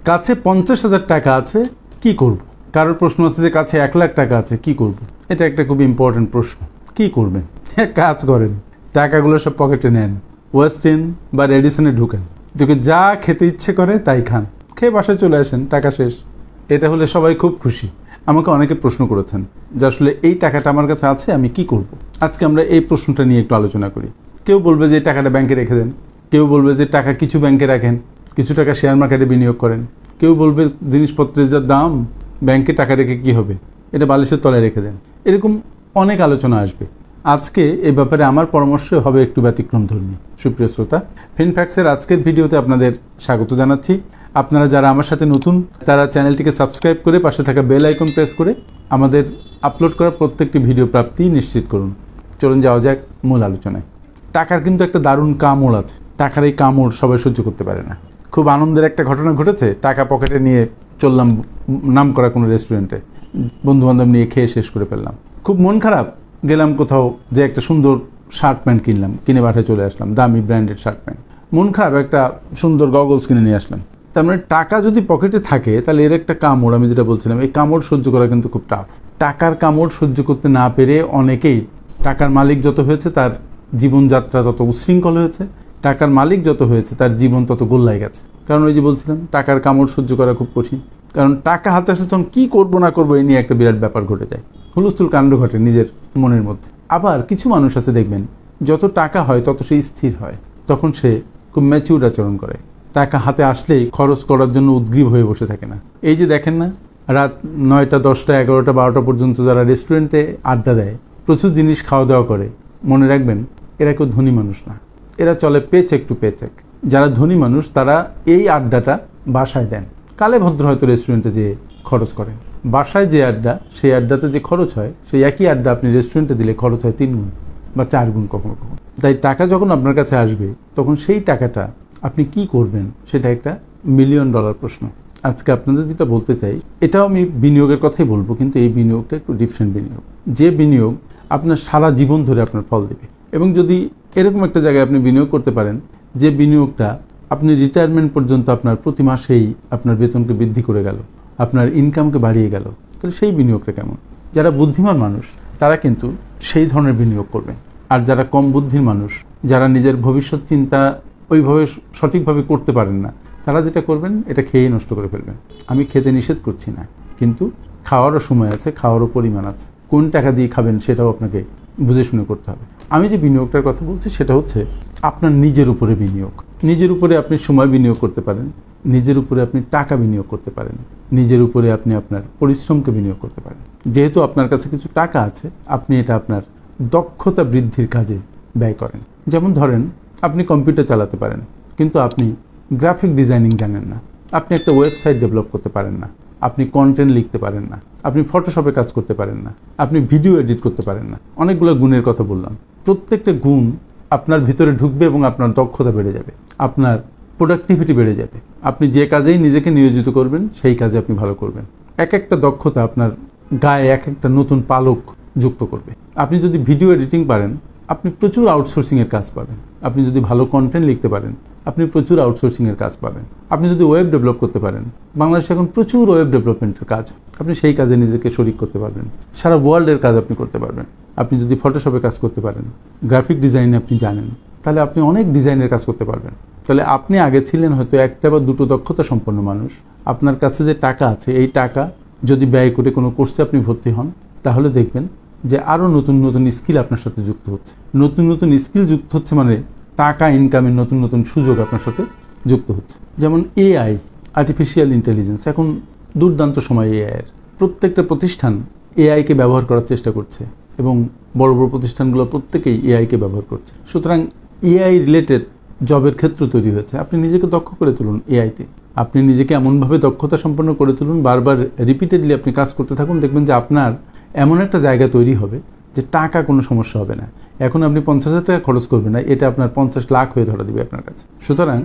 কাছে 50,000 টাকা আছে, কি করব? কারোর প্রশ্ন আছে যে কাছে 1 লাখ টাকা আছে, কি করব? এটা একটা খুব ইম্পর্টেন্ট প্রশ্ন। কি করবেন? কাজ করেন, টাকাগুলো সব পকেটে নেন, ওয়েস্টিন বা রেডিসনে ঢুকেন, ঢুকে যা খেতে ইচ্ছে করে তাই খান, খেয়ে বাসায় চলে আসেন, টাকা শেষ। এটা হলে সবাই খুব খুশি। আমাকে অনেকে প্রশ্ন করেছেন যে আসলে এই টাকাটা আমার কাছে আছে, আমি কি করব? আজকে আমরা এই প্রশ্নটা নিয়ে একটু আলোচনা করি। কেউ বলবে যে টাকাটা ব্যাংকে রেখে দেন, কেউ বলবে যে টাকা কিছু ব্যাংকে রাখেন, কিছু টাকা শেয়ার মার্কেটে বিনিয়োগ করেন, কেউ বলবে জিনিসপত্রের যা দাম, ব্যাংকে টাকা রেখে কি হবে, এটা বালিশের তলায় রেখে দেন। এরকম অনেক আলোচনা আসবে। আজকে এই ব্যাপারে আমার পরামর্শ হবে একটু ব্যতিক্রমধর্মী। সুপ্রিয় শ্রোতা, ফিনফ্যাক্টসের আজকের ভিডিওতে আপনাদের স্বাগত জানাচ্ছি। আপনারা যারা আমার সাথে নতুন, তারা চ্যানেলটিকে সাবস্ক্রাইব করে পাশে থাকা বেল আইকন প্রেস করে আমাদের আপলোড করা প্রত্যেকটি ভিডিও প্রাপ্তি নিশ্চিত করুন। চলুন যাওয়া যাক মূল আলোচনায়। টাকার কিন্তু একটা দারুণ কামড় আছে। টাকার এই কামড় সবাই সহ্য করতে পারে না। খুব আনন্দের একটা ঘটনা ঘটেছে, টাকা পকেটে নিয়ে চললাম নাম করা কোনো রেস্টুরেন্টে, বন্ধুবান্ধব নিয়ে খেয়ে শেষ করে ফেললাম। খুব মন খারাপ, গেলাম কোথাও যে একটা সুন্দর শার্ট প্যান্ট কিনলাম, কিনে বাসায় চলে আসলাম, দামি ব্র্যান্ডেড শার্ট প্যান্ট। মন খারাপ, একটা সুন্দর গগলস কিনে নিয়ে আসলাম। তার মানে টাকা যদি পকেটে থাকে তাহলে এর একটা কামড়, আমি যেটা বলছিলাম, এই কামড় সহ্য করা কিন্তু খুব টাফ। টাকার কামড় সহ্য করতে না পেরে অনেকেই, টাকার মালিক যত হয়েছে তার জীবনযাত্রা তত উচ্ছৃঙ্খল হয়েছে, টাকার মালিক যত হয়েছে তার জীবন তত গোল্লায় গেছে। কারণ ওই যে বলছিলাম, টাকার কামড় সহ্য করা খুব কঠিন। কারণ টাকা হাতে আসলে তখন কী করবো না করবো এই নিয়ে একটা বিরাট ব্যাপার ঘটে যায়, হুলস্থুল কাণ্ড ঘটে নিজের মনের মধ্যে। আবার কিছু মানুষ আছে দেখবেন, যত টাকা হয় তত সে স্থির হয়, তখন সে খুব ম্যাচিউর আচরণ করে। টাকা হাতে আসলেই খরচ করার জন্য উদ্গ্রীব হয়ে বসে থাকে না। এই যে দেখেন না, রাত 9টা 10টা 11টা 12টা পর্যন্ত যারা রেস্টুরেন্টে আড্ডা দেয়, প্রচুর জিনিস খাওয়া দাওয়া করে, মনে রাখবেন এরা কেউ ধনী মানুষ না, এরা চলে পেচেক টু পেচেক। যারা ধনী মানুষ তারা এই আড্ডাটা বাসায় দেন, কালে ভদ্র হয়তো রেস্টুরেন্টে যেয়ে খরচ করেন। বাসায় যে আড্ডা, সেই আড্ডাতে যে খরচ হয়, সেই একই আড্ডা আপনি রেস্টুরেন্টে দিলে খরচ হয় 3 গুণ বা 4 গুণ কখনো কখনো। তাই টাকা যখন আপনার কাছে আসবে তখন সেই টাকাটা আপনি কি করবেন, সেটা একটা $1 মিলিয়ন প্রশ্ন। আজকে আপনাদের যেটা বলতে চাই, এটাও আমি বিনিয়োগের কথাই বলবো, কিন্তু এই বিনিয়োগটা একটু ডিফারেন্ট বিনিয়োগ। যে বিনিয়োগ আপনার সারা জীবন ধরে আপনার ফল দেবে। এবং যদি এরকম একটা জায়গায় আপনি বিনিয়োগ করতে পারেন, যে বিনিয়োগটা আপনি রিটায়ারমেন্ট পর্যন্ত আপনার প্রতি মাসেই আপনার বেতনকে বৃদ্ধি করে গেল, আপনার ইনকামকে বাড়িয়ে গেল, তাহলে সেই বিনিয়োগটা কেমন? যারা বুদ্ধিমান মানুষ তারা কিন্তু সেই ধরনের বিনিয়োগ করবে। আর যারা কম বুদ্ধির মানুষ, যারা নিজের ভবিষ্যৎ চিন্তা ওইভাবে সঠিকভাবে করতে পারেন না, তারা যেটা করবেন এটা খেয়েই নষ্ট করে ফেলবেন। আমি খেতে নিষেধ করছি না, কিন্তু খাওয়ারও সময় আছে, খাওয়ারও পরিমাণ আছে। কোন টাকা দিয়ে খাবেন সেটাও আপনাকে বুঝে শুনে করতে হবে। আমি যে বিনিয়োগটার কথা বলছি সেটা হচ্ছে আপনার নিজের উপরে বিনিয়োগ। নিজের উপরে আপনি সময় বিনিয়োগ করতে পারেন, নিজের উপরে আপনি টাকা বিনিয়োগ করতে পারেন, নিজের উপরে আপনি আপনার পরিশ্রমকে বিনিয়োগ করতে পারেন। যেহেতু আপনার কাছে কিছু টাকা আছে, আপনি এটা আপনার দক্ষতা বৃদ্ধির কাজে ব্যয় করেন। যেমন ধরেন, আপনি কম্পিউটার চালাতে পারেন, কিন্তু আপনি গ্রাফিক ডিজাইনিং জানেন না, আপনি একটা ওয়েবসাইট ডেভেলপ করতে পারেন না, আপনি কন্টেন্ট লিখতে পারেন না, আপনি ফটোশপে কাজ করতে পারেন না, আপনি ভিডিও এডিট করতে পারেন না। অনেকগুলো গুণের কথা বললাম। প্রত্যেকটা গুণ আপনার ভিতরে ঢুকবে এবং আপনার দক্ষতা বেড়ে যাবে, আপনার প্রোডাক্টিভিটি বেড়ে যাবে। আপনি যে কাজেই নিজেকে নিয়োজিত করবেন সেই কাজে আপনি ভালো করবেন। এক একটা দক্ষতা আপনার গায়ে এক একটা নতুন পালক যুক্ত করবে। আপনি যদি ভিডিও এডিটিং পারেন, আপনি প্রচুর আউটসোর্সিংয়ের কাজ পাবেন। আপনি যদি ভালো কন্টেন্ট লিখতে পারেন, আপনি প্রচুর আউটসোর্সিংয়ের কাজ পাবেন। আপনি যদি ওয়েব ডেভেলপ করতে পারেন, বাংলাদেশে এখন প্রচুর ওয়েব ডেভেলপমেন্টের কাজ, আপনি সেই কাজে নিজেকে শরিক করতে পারবেন। সারা ওয়ার্ল্ডের কাজ আপনি করতে পারবেন। আপনি যদি ফটোশপে কাজ করতে পারেন, গ্রাফিক ডিজাইনে আপনি জানেন, তাহলে আপনি অনেক ডিজাইনের কাজ করতে পারবেন। তাহলে আপনি আগে ছিলেন হয়তো একটা বা দুটো দক্ষতা সম্পন্ন মানুষ। আপনার কাছে যে টাকা আছে, এই টাকা যদি ব্যয় করে কোনো কোর্সে আপনি ভর্তি হন, তাহলে দেখবেন যে আরও নতুন নতুন স্কিল আপনার সাথে যুক্ত হচ্ছে। নতুন নতুন স্কিল যুক্ত হচ্ছে মানে টাকা ইনকামের নতুন নতুন সুযোগ আপনার সাথে যুক্ত হচ্ছে। যেমন এআই, আর্টিফিশিয়াল ইন্টেলিজেন্স, এখন দুর্দান্ত সময় এআইয়ের। প্রত্যেকটা প্রতিষ্ঠান এআইকে ব্যবহার করার চেষ্টা করছে এবং বড় বড় প্রতিষ্ঠানগুলো প্রত্যেকেই এআইকে ব্যবহার করছে। সুতরাং এআই রিলেটেড জবের ক্ষেত্র তৈরি হয়েছে। আপনি নিজেকে দক্ষ করে তুলুন এআইতে, আপনি নিজেকে এমনভাবে দক্ষতা সম্পন্ন করে তুলুন, বারবার রিপিটেডলি আপনি কাজ করতে থাকুন, দেখবেন যে আপনার এমন একটা জায়গা তৈরি হবে যে টাকা কোনো সমস্যা হবে না। এখন আপনি 50,000 টাকা খরচ করবেন না, এটা আপনার 50 লাখ হয়ে ধরা দিবে আপনার কাছে। সুতরাং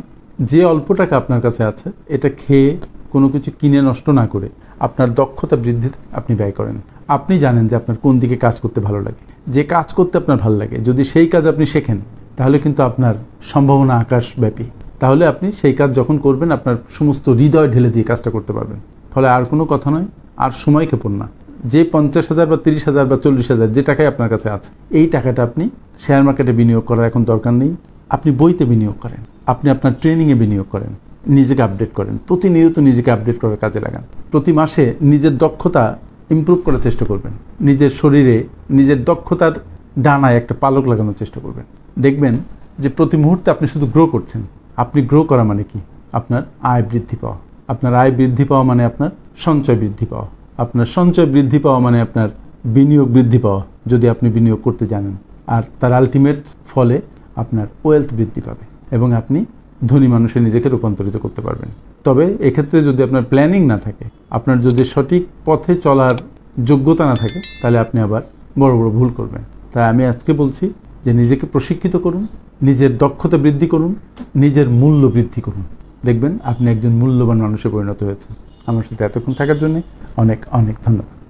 যে অল্প টাকা আপনার কাছে আছে, এটা খেয়ে কোনো কিছু কিনে নষ্ট না করে আপনার দক্ষতা বৃদ্ধিতে আপনি ব্যয় করেন। আপনি জানেন যে আপনার কোন দিকে কাজ করতে ভালো লাগে, যে কাজ করতে আপনার ভালো লাগে, যদি সেই কাজ আপনি শেখেন, তাহলে কিন্তু আপনার সম্ভাবনা আকাশব্যাপী। তাহলে আপনি সেই কাজ যখন করবেন আপনার সমস্ত হৃদয় ঢেলে দিয়ে কাজটা করতে পারবেন। ফলে আর কোনো কথা নয়, আর সময় ক্ষেপণ না। যে 50,000 বা 30,000 বা 40,000 যে টাকায় আপনার কাছে আছে, এই টাকাটা আপনি শেয়ার মার্কেটে বিনিয়োগ করার এখন দরকার নেই। আপনি বইতে বিনিয়োগ করেন, আপনি আপনার ট্রেনিংয়ে বিনিয়োগ করেন, নিজেকে আপডেট করেন, প্রতিনিয়ত নিজেকে আপডেট করার কাজে লাগান। প্রতি মাসে নিজের দক্ষতা ইমপ্রুভ করার চেষ্টা করবেন, নিজের শরীরে নিজের দক্ষতার ডানায় একটা পালক লাগানোর চেষ্টা করবেন। দেখবেন যে প্রতি মুহূর্তে আপনি শুধু গ্রো করছেন। আপনি গ্রো করা মানে কি? আপনার আয় বৃদ্ধি পাওয়া। আপনার আয় বৃদ্ধি পাওয়া মানে আপনার সঞ্চয় বৃদ্ধি পাওয়া। আপনার সঞ্চয় বৃদ্ধি পাওয়া মানে আপনার বিনিয়োগ বৃদ্ধি পাওয়া, যদি আপনি বিনিয়োগ করতে জানেন। আর তার আলটিমেট ফলে আপনার ওয়েলথ বৃদ্ধি পাবে এবং আপনি ধনী মানুষে নিজেকে রূপান্তরিত করতে পারবেন। তবে এক্ষেত্রে যদি আপনার প্ল্যানিং না থাকে, আপনার যদি সঠিক পথে চলার যোগ্যতা না থাকে, তাহলে আপনি আবার বড় বড় ভুল করবেন। তাই আমি আজকে বলছি যে নিজেকে প্রশিক্ষিত করুন, নিজের দক্ষতা বৃদ্ধি করুন, নিজের মূল্য বৃদ্ধি করুন। দেখবেন আপনি একজন মূল্যবান মানুষে পরিণত হয়েছেন। আমার সাথে এতক্ষণ থাকার জন্য অনেক অনেক ধন্যবাদ।